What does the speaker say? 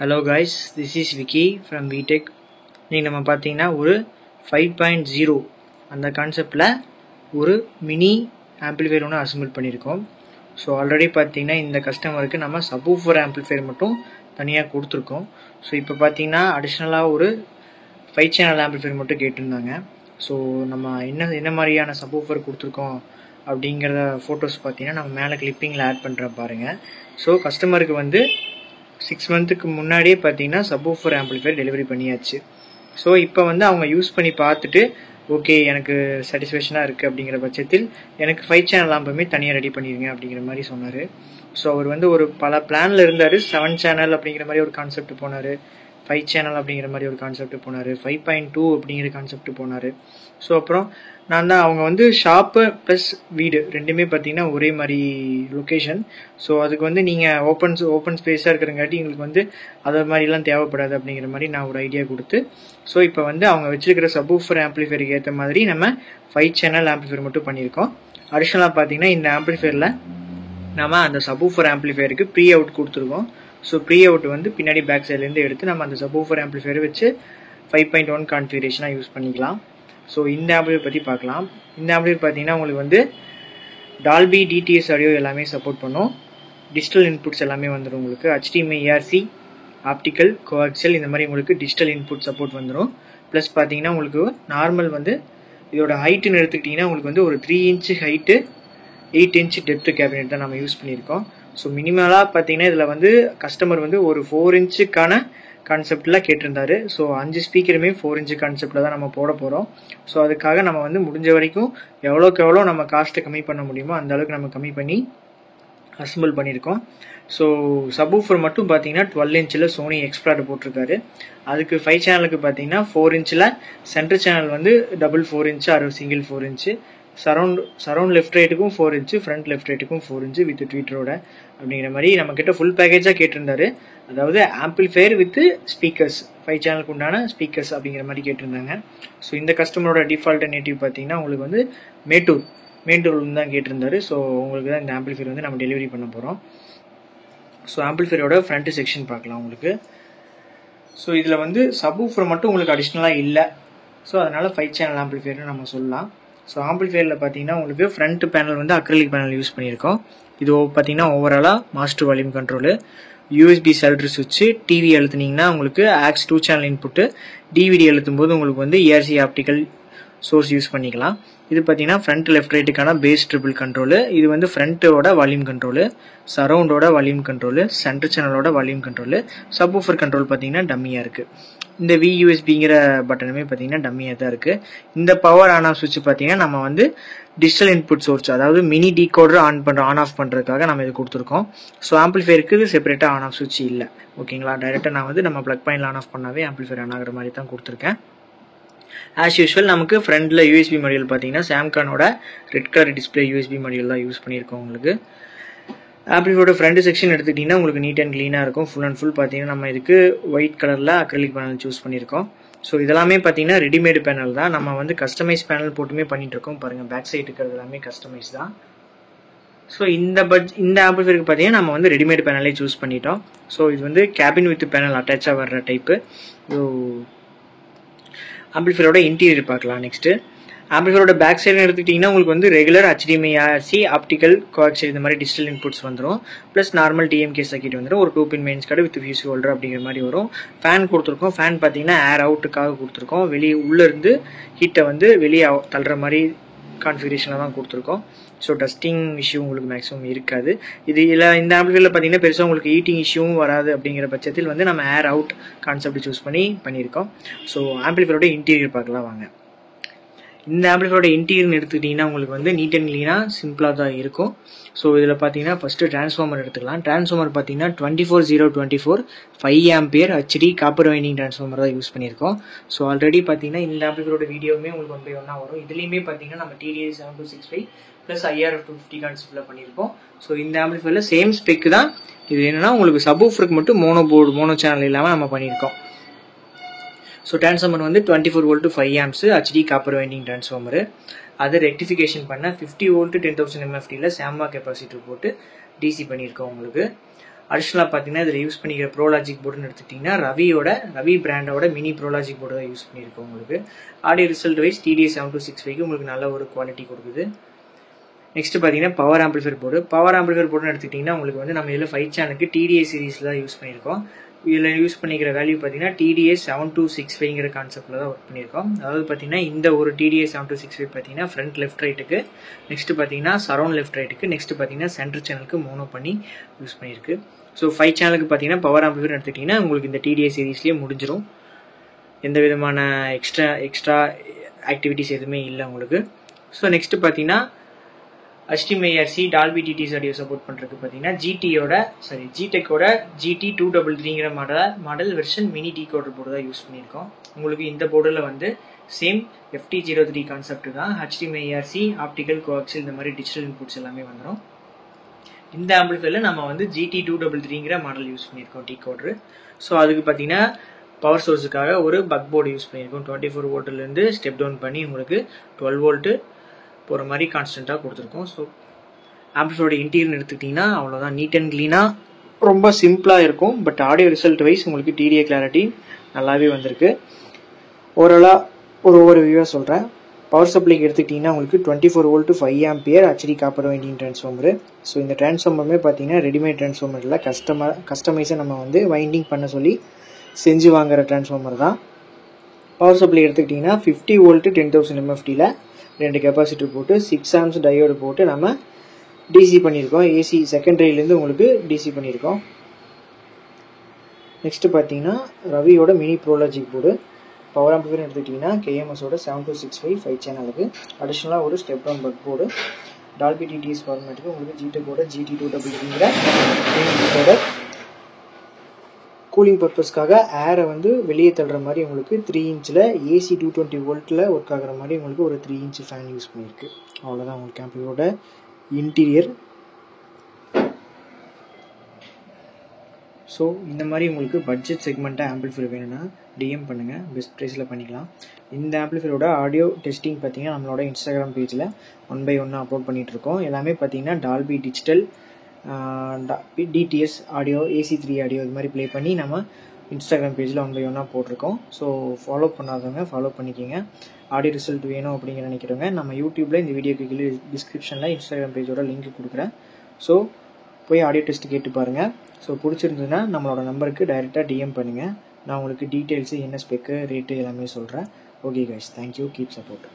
Hello guys, this is Vicky from VTech. நீங்கள் நம்ம பார்த்தீங்கன்னா ஒரு 5.0 அந்த கான்செப்டில் ஒரு மினி ஆம்பிளிஃபையர் ஒன்று அசம்பிள் பண்ணியிருக்கோம். ஸோ ஆல்ரெடி பார்த்தீங்கன்னா இந்த கஸ்டமருக்கு நம்ம சப்வூஃபர் ஆம்பிளிஃபையர் மட்டும் தனியாக கொடுத்துருக்கோம். ஸோ இப்போ பார்த்தீங்கன்னா அடிஷ்னலாக ஒரு 5 சேனல் ஆம்பிளிஃபையர் மட்டும் கேட்டிருந்தாங்க. ஸோ நம்ம என்ன மாதிரியான சப்வூஃபர் கொடுத்துருக்கோம் அப்படிங்கிறத ஃபோட்டோஸ் பார்த்தீங்கன்னா நம்ம மேலே கிளிப்பிங்கில் ஆட் பண்ணுற பாருங்கள். ஸோ கஸ்டமருக்கு வந்து 6 மந்த்துக்கு முன்னாடியே பார்த்தீங்கன்னா சப்வூஃபர் ஆம்பிளிஃபையர் டெலிவரி பண்ணியாச்சு. ஸோ இப்போ வந்து அவங்க யூஸ் பண்ணி பார்த்துட்டு ஓகே எனக்கு சாட்டிஸ்ஃபேக்ஷனாக இருக்குது அப்படிங்கிற பட்சத்தில் எனக்கு 5 சேனல் ஆம்புமே தனியாக ரெடி பண்ணிடுங்க அப்படிங்கிற மாதிரி சொன்னார். ஸோ அவர் வந்து ஒரு பல பிளானில் இருந்தார். 7 சேனல் அப்படிங்கிற மாதிரி ஒரு கான்செப்ட் போனார், 5 சேனல் அப்படிங்கிற மாதிரி ஒரு கான்செப்ட் போனார், 5.2 அப்படிங்கிற கான்செப்ட் போனார். ஸோ அப்புறம் நான் தான் அவங்க வந்து ஷாப்பு ப்ளஸ் வீடு ரெண்டுமே பார்த்தீங்கன்னா ஒரே மாதிரி லொக்கேஷன். ஸோ அதுக்கு வந்து நீங்கள் ஓப்பன் ஸ்பேஸாக இருக்கிறங்காட்டி எங்களுக்கு வந்து அதை மாதிரிலாம் தேவைப்படாது அப்படிங்கிற மாதிரி நான் ஒரு ஐடியா கொடுத்து ஸோ இப்போ வந்து அவங்க வச்சுருக்கிற சப்வூஃபர் ஆம்பிளிஃபையருக்கு ஏற்ற மாதிரி நம்ம 5 சேனல் ஆம்பிளிஃபையர் மட்டும் பண்ணியிருக்கோம். அடிஷ்னலாக பார்த்தீங்கன்னா இந்த ஆம்பிளிஃபையரில் நம்ம அந்த சப்வூஃபர் ஆம்பிளிஃபையருக்கு ப்ரீ அவுட் கொடுத்துருக்கோம். ஸோ ப்ரீ அவுட் வந்து பின்னாடி பேக் சைட்லேருந்து எடுத்து நம்ம அந்த சப்வூஃபர் ஆம்பிளிஃபையரை வச்சு 5.1 கான்ஃபிகரேஷனாக யூஸ் பண்ணிக்கலாம். ஸோ இந்த ஆம்பிளிஃபையர் பற்றி பார்க்கலாம். இந்த ஆம்பிளிஃபையர் பார்த்தீங்கன்னா உங்களுக்கு வந்து டால்பி டிடிஎஸ் ஆடியோ எல்லாமே சப்போர்ட் பண்ணும். டிஜிட்டல் இன்புட்ஸ் எல்லாமே வந்துடும் உங்களுக்கு. HDMI, ARC, ஆப்டிக்கல், கோஆக்சியல் இந்த மாதிரி உங்களுக்கு டிஜிட்டல் இன்புட் சப்போர்ட் வந்துடும். ப்ளஸ் பார்த்தீங்கன்னா உங்களுக்கு நார்மல் வந்து இதோட ஹைட்டுன்னு எடுத்துக்கிட்டிங்கன்னா உங்களுக்கு வந்து ஒரு 3 inch height 8 inch depth cabinet தான் நம்ம யூஸ் பண்ணியிருக்கோம். ஸோ மினிமலாக பார்த்தீங்கன்னா இதில் வந்து கஸ்டமர் வந்து ஒரு 4 இன்ச்சுக்கான கான்செப்டில் கேட்டிருந்தாரு. ஸோ 5 ஸ்பீக்கருமே 4 இன்ச்சு கான்செப்டில் தான் நம்ம போட போகிறோம். ஸோ அதுக்காக நம்ம வந்து முடிஞ்ச வரைக்கும் எவ்வளோக்கு எவ்வளோ நம்ம காஸ்ட்டை கம்மி பண்ண முடியுமோ அந்த அளவுக்கு நம்ம கம்மி பண்ணி அசம்பிள் பண்ணியிருக்கோம். ஸோ சப்வூஃபர் மட்டும் பார்த்தீங்கன்னா 12 இன்ச்சில் சோனி எக்ஸ்ப்ராட் போட்டிருக்காரு. அதுக்கு 5 சேனலுக்கு பார்த்தீங்கன்னா 4 இன்ச்சில் சென்டர் சேனல் வந்து டபுள் 4 இன்ச்சு அது சிங்கிள் 4 இன்ச்சு, சரௌண்ட் லெஃப்ட் ரைட்டுக்கும் 4 இன்ச்சு, ஃப்ரண்ட் லெஃப்ட் ரைட்டுக்கும் 4 இன்ச்சு வித் ட்வீட்டரோட அப்படிங்கிற மாதிரி நம்ம கிட்ட ஃபுல் பேக்கேஜாக கேட்டிருந்தாரு. அதாவது ஆம்பிளிஃபையர் வித் ஸ்பீக்கர்ஸ் 5 சேனலுக்கு உண்டான ஸ்பீக்கர்ஸ் அப்படிங்கிற மாதிரி கேட்டிருந்தாங்க. ஸோ இந்த கஸ்டமரோட டிஃபால்ட் நேட்டிவ் பார்த்தீங்கன்னா உங்களுக்கு வந்து மேட்டூர்லேருந்து தான் கேட்டிருந்தாரு. ஸோ உங்களுக்கு தான் இந்த ஆம்பிளிஃபையர் வந்து நம்ம டெலிவரி பண்ண போகிறோம். ஸோ ஆம்பிளிஃபையரோட ஃப்ரண்ட் செக்ஷன் பார்க்கலாம் உங்களுக்கு. ஸோ இதில் வந்து சப்வூஃபர் மட்டும் உங்களுக்கு அடிஷ்னலாக இல்லை. ஸோ அதனால் 5 சேனல் ஆம்பிளிஃபையர்னு நம்ம சொல்லலாம். ஸோ ஆம்பிளிஃபையரில் பார்த்தீங்கன்னா உங்களுக்கு ஃப்ரண்ட் பேனல் வந்து அக்ரிலிக் பேனல் யூஸ் பண்ணியிருக்கோம். இது பார்த்தீங்கன்னா ஓவராலாக மாஸ்டர் வால்யூம் கண்ட்ரோலு, USB செல்டர் சுவிட்சு, டிவி அழுத்துனீங்கன்னா உங்களுக்கு ஆக்ஸ் 2 சேனல் இன்புட்டு, DVD அழுத்தும் போது உங்களுக்கு வந்து ARC ஆப்டிக்கல் சோர்ஸ் யூஸ் பண்ணிக்கலாம். இது பார்த்தீங்கன்னா ஃப்ரண்ட் லெஃப்ட் ரைட்டுக்கான பேஸ் ட்ரிபிள் கண்ட்ரோலு, இது வந்து ஃப்ரண்ட்டோட வால்யூம் கண்ட்ரோலு, சரௌண்டோட வால்யூம் கண்ட்ரோலு, சென்டர் சேனலோட வால்யூம் கண்ட்ரோலு, சப்வூஃபர் கண்ட்ரோல் பார்த்தீங்கன்னா டம்மியாக இருக்குது. இந்த VUSBங்கிற பட்டனுமே பார்த்தீங்கன்னா டம்மியாக தான் இருக்குது. இந்த பவர் ஆன் ஆஃப் சுவிட்ச் பார்த்தீங்கன்னா நம்ம வந்து டிஜிட்டல் இன்புட் சோர்ஸ் அதாவது மினி டீகோடர் ஆன் ஆஃப் பண்ணுறதுக்காக நம்ம இது கொடுத்துருக்கோம். ஸோ ஆம்பிளிஃபையருக்கு செப்பரேட்டாக ஆன் ஆஃப் சுவிட்ச் இல்லை. ஓகேங்களா, டைரெக்டாக நான் வந்து நம்ம ப்ளக் பாயிண்டில் ஆன் ஆஃப் பண்ணாவே ஆம்பிளிஃபையர் ஆன் ஆகிற மாதிரி தான் கொடுத்துருக்கேன். ஆஸ் யூஸ்வல் நமக்கு ஃப்ரண்டில் USB மாடியூல் பார்த்தீங்கன்னா சாம்கானோட red colour display USB module தான் யூஸ் பண்ணியிருக்கோம். உங்களுக்கு ஆம்பிளிஃபையரோட ஃப்ரண்ட் செக்ஷன் எடுத்துக்கிட்டிங்கன்னா உங்களுக்கு நீட் அண்ட் க்ளீனாக இருக்கும். ஃபுல் அண்ட் ஃபுல் பார்த்தீங்கன்னா நம்ம இதுக்கு ஒயிட் கலரில் அக்ரிலிக் பேனல் சூஸ் பண்ணியிருக்கோம். ஸோ இதெல்லாமே பார்த்தீங்கன்னா ரெடிமேடு பேனல் தான். நம்ம வந்து கஸ்டமைஸ் பேனல் போட்டுமே பண்ணிகிட்ருக்கோம். பாருங்கள் பேக் சைடு இருக்கிறது எல்லாமே கஸ்டமைஸ் தான். ஸோ இந்த ஆம்பிளிஃபையருக்கு பார்த்தீங்கன்னா நம்ம வந்து ரெடிமேடு பேனலே சூஸ் பண்ணிட்டோம். ஸோ இது வந்து கேபின் வித் பேனல் அட்டாச்சாக வர்ற டைப்பு. ஸோ ஆம்பிளிஃபையரோட இன்டீரியர் பார்க்கலாம். நெக்ஸ்ட்டு ஆம்பிளிஃபையரோட பேக் சைடு எடுத்துக்கிட்டிங்கன்னா உங்களுக்கு வந்து regular HDMI, ARC, optical, coaxial இந்த மாதிரி டிஜிட்டல் இன்புட்ஸ் வந்துடும். ப்ளஸ் நார்மல் TMK சர்க்யூட் வந்துடும். ஒரு 2 pin mains cord with fuse holder அப்படிங்கிற மாதிரி வரும். ஃபேன் கொடுத்துருக்கோம். ஃபேன் பார்த்தீங்கன்னா ஏர் அவுட்டுக்காக கொடுத்துருக்கோம். உள்ளேருந்து ஹீட்டை வந்து வெளியே தள்ளுற மாதிரி கான்ஃபிகரேஷனில் தான் கொடுத்துருக்கோம். ஸோ டஸ்டிங் இஷ்யூ உங்களுக்கு மேக்ஸிமம் இருக்காது. இந்த ஆம்பிளிஃபையரில் பார்த்தீங்கன்னா பெருசாக உங்களுக்கு ஹீட்டிங் இஷ்யூவும் வராது. அப்படிங்கிற பட்சத்தில் வந்து நம்ம ஏர் அவுட் கான்செப்ட் சூஸ் பண்ணியிருக்கோம். ஸோ ஆம்பிளிஃபையரோட இன்டீரியர் பார்க்கலாம் வாங்க. இந்த ஆம்பிளிஃபையரோட இன்டீரியர்னு எடுத்துக்கிட்டிங்கன்னா உங்களுக்கு வந்து நீட் அண்ட் க்ளீனாக சிம்பிளாக தான் இருக்கும். ஸோ இதில் பார்த்தீங்கன்னா ஃபஸ்ட்டு டிரான்ஸ்ஃபார்மர் எடுத்துக்கலாம். டிரான்ஸ்ஃபார்மர் பார்த்தீங்கன்னா 24024 5 ampere HD copper winding transformer தான் யூஸ் பண்ணியிருக்கோம். ஸோ ஆல்ரெடி பார்த்தீங்கன்னா இந்த ஆம்பிளிஃபையரோட வீடியோவுமே உங்களுக்கு 1/1 வரும். இதுலேயுமே பார்த்தீங்கன்னா நம்ம TDI 7265 ப்ளஸ் IRF 250 கான்செப்டில் பண்ணியிருக்கோம். ஸோ இந்த ஆம்பிளிஃபையரில் சேம் ஸ்பெக் தான். இது என்னென்னா உங்களுக்கு சப்வூஃபருக்கு மட்டும் மோனோ சேனல் இல்லாமல் நம்ம பண்ணியிருக்கோம். ஸோ டிரான்ஸ்ஃபார்மர் வந்து 24 volt 5 amps HD copper winding transformer. அதை ரெக்டிஃபிகேஷன் பண்ண 50 வோல்ட் 10,000 MFTயில் சாம்மா கெப்பாசிட்டர் போட்டு DC பண்ணியிருக்கோம் உங்களுக்கு. அடிஷ்னலாக பார்த்தீங்கன்னா இதில் யூஸ் பண்ணிக்கிற ப்ரோலாஜிக் போர்டுன்னு எடுத்துக்கிட்டிங்கன்னா ரவி பிராண்டோட மினி ப்ரோலாஜிக் போர்டு தான் யூஸ் பண்ணியிருக்கோம். உங்களுக்கு ஆடியோ ரிசல்ட் வைஸ் TDA-7265 உங்களுக்கு நல்ல ஒரு குவாலிட்டி கொடுக்குது. நெக்ஸ்ட் பார்த்தீங்கன்னா பவர் ஆம்பிளிஃபையர் போர்டுன்னு எடுத்துக்கிட்டிங்கன்னா உங்களுக்கு வந்து நம்ம இதில் 5 சேனலுக்கு TDA சீரிஸில் தான் யூஸ் பண்ணியிருக்கோம். இதில் யூஸ் பண்ணிக்கிற வேல்யூ பார்த்தீங்கன்னா TDA-7265ங்கிற கான்செப்டில் தான் ஒர்க் பண்ணியிருக்கோம். அதாவது பார்த்தீங்கன்னா இந்த ஒரு TDA-7265 பார்த்தீங்கன்னா ஃப்ரண்ட் லெஃப்ட் ரைட்டுக்கு, நெக்ஸ்ட் பார்த்தீங்கன்னா சரௌண்ட் லெஃப்ட் ரைட்டுக்கு, நெக்ஸ்ட் பார்த்தீங்கன்னா சென்டர் சேனலுக்கு மோனோ பண்ணி யூஸ் பண்ணியிருக்கு. ஸோ 5 சேனலுக்கு பார்த்தீங்கன்னா பவர் ஆம்பிளிஃபையர் எடுத்துக்கிட்டிங்கன்னா உங்களுக்கு இந்த TDA சீரிஸ்லேயே முடிஞ்சிடும். எந்த விதமான எக்ஸ்ட்ரா ஆக்டிவிட்டிஸ் எதுவுமே இல்லை உங்களுக்கு. ஸோ நெக்ஸ்ட் பார்த்தீங்கன்னா HDMI-RC Dolby TDS audio support பண்ணுறதுக்கு பார்த்தீங்கன்னா ஜிடெக்கோட GT233ங்கிற model version mini decoder board தான் யூஸ் பண்ணியிருக்கோம். உங்களுக்கு இந்த போர்டில் வந்து சேம் FT03 கான்செப்ட் தான். HDMI-RC ஆப்டிக்கல் கோஆக்சியல் இந்த மாதிரி டிஜிட்டல் இன்புட்ஸ் எல்லாமே வந்துடும். இந்த ஆம்பிளிஃபையரில் நம்ம வந்து GT233ங்கிற மாடல் யூஸ் பண்ணியிருக்கோம் டிகோடரு. ஸோ அதுக்கு பார்த்தீங்கன்னா பவர் சோர்ஸுக்காக ஒரு பக் போர்டு யூஸ் பண்ணியிருக்கோம். 24 வோல்ட்லேருந்து ஸ்டெப் டவுன் பண்ணி உங்களுக்கு 12 வோல்ட்டு போகிற மாதிரி கான்ஸ்டண்ட்டாக கொடுத்துருக்கோம். ஸோ ஆம்பிளிஃபையரோட இன்டீரியர் எடுத்துக்கிட்டிங்கன்னா அவ்வளோதான், நீட் அண்ட் க்ளீனாக ரொம்ப சிம்பிளாக இருக்கும். பட் ஆடியோ ரிசல்ட் வைஸ் உங்களுக்கு TDA கிளாரிட்டி நல்லாவே வந்திருக்கு. ஓவராலாக ஒவ்வொரு வியூவாக சொல்கிறேன். பவர் சப்ளைக்கு எடுத்துக்கிட்டிங்கன்னா உங்களுக்கு 24 volt 5 ampere HD copper winding transformer. So இந்த டிரான்ஸ்ஃபார்மருமே பார்த்தீங்கன்னா ரெடிமேட் டிரான்ஸ்ஃபார்மரில் கஸ்டமைஸாக நம்ம வந்து வைண்டிங் பண்ண சொல்லி செஞ்சு வாங்குகிற டிரான்ஸ்ஃபார்மர் தான். பவர் சப்ளை எடுத்துக்கிட்டிங்கன்னா 50 வோல்ட்டு 10,000 MFTயில் 2 கெப்பாசிட்டர் போட்டு 6 ஆம்ஸ் டயோடு போட்டு நம்ம DC பண்ணியிருக்கோம். AC செகண்டரியிலேருந்து உங்களுக்கு DC பண்ணியிருக்கோம். நெக்ஸ்ட்டு பார்த்தீங்கன்னா ரவியோட mini ProLogic board. Power amplifier எடுத்துக்கிட்டிங்கன்னா KMSோட 7265 5 சேனலுக்கு, அடிஷ்னலாக ஒரு step down buck board, Dolby DTS ஃபார்மேட்டுக்கு உங்களுக்கு ஜிடெக்கோட GT233ங்கிற டிகோடர். கூலிங் பர்பஸ்க்காக ஏரை வந்து வெளியே தள்ளுற மாதிரி உங்களுக்கு 3 இன்ச்சில் AC 220 வோல்ட்டில் ஒர்க் ஆகிற மாதிரி உங்களுக்கு ஒரு 3 இன்ச் ஃபேன் யூஸ் பண்ணியிருக்கு. அவ்வளோதான் உங்களுக்கு ஆம்பிளிஃபையரோட இன்டீரியர். ஸோ இந்த மாதிரி உங்களுக்கு பட்ஜெட் செக்மெண்ட்டாக ஆம்பிளிஃபையர் வேணும்னா DM பண்ணுங்கள், பெஸ்ட் ப்ரைஸில் பண்ணிக்கலாம். இந்த ஆம்பிளிஃபையரோட ஆடியோ டெஸ்டிங் பார்த்தீங்கன்னா நம்மளோட இன்ஸ்டாகிராம் பேஜில் 1 by 1 அப்லோட் பண்ணிகிட்ருக்கோம். எல்லாமே பார்த்தீங்கன்னா Dolby digital DTS audio, AC3 audio இது மாதிரி ப்ளே பண்ணி நம்ம இன்ஸ்டாகிராம் பேஜில் 1 by 1 போட்டிருக்கோம். ஸோ ஃபாலோ பண்ணாதவங்க ஃபாலோ பண்ணிக்கிங்க. ஆடியோ ரிசல்ட் வேணும் அப்படிங்கிற நினைக்கிறவங்க நம்ம யூடியூப்பில் இந்த வீடியோக்கு கீழே டிஸ்கிரிப்ஷனில் இன்ஸ்டாகிராம் பேஜோட லிங்க் கொடுக்குறேன். ஸோ போய் ஆடியோ டெஸ்ட் கேட்டு பாருங்கள். ஸோ பிடிச்சிருந்ததுன்னா நம்மளோட நம்பருக்கு டைரெக்டாக DM பண்ணுங்கள். நான் உங்களுக்கு டீட்டெயில்ஸு என்ன ஸ்பெக்கு ரேட்டு எல்லாமே சொல்கிறேன். Okay guys, thank you, keep support.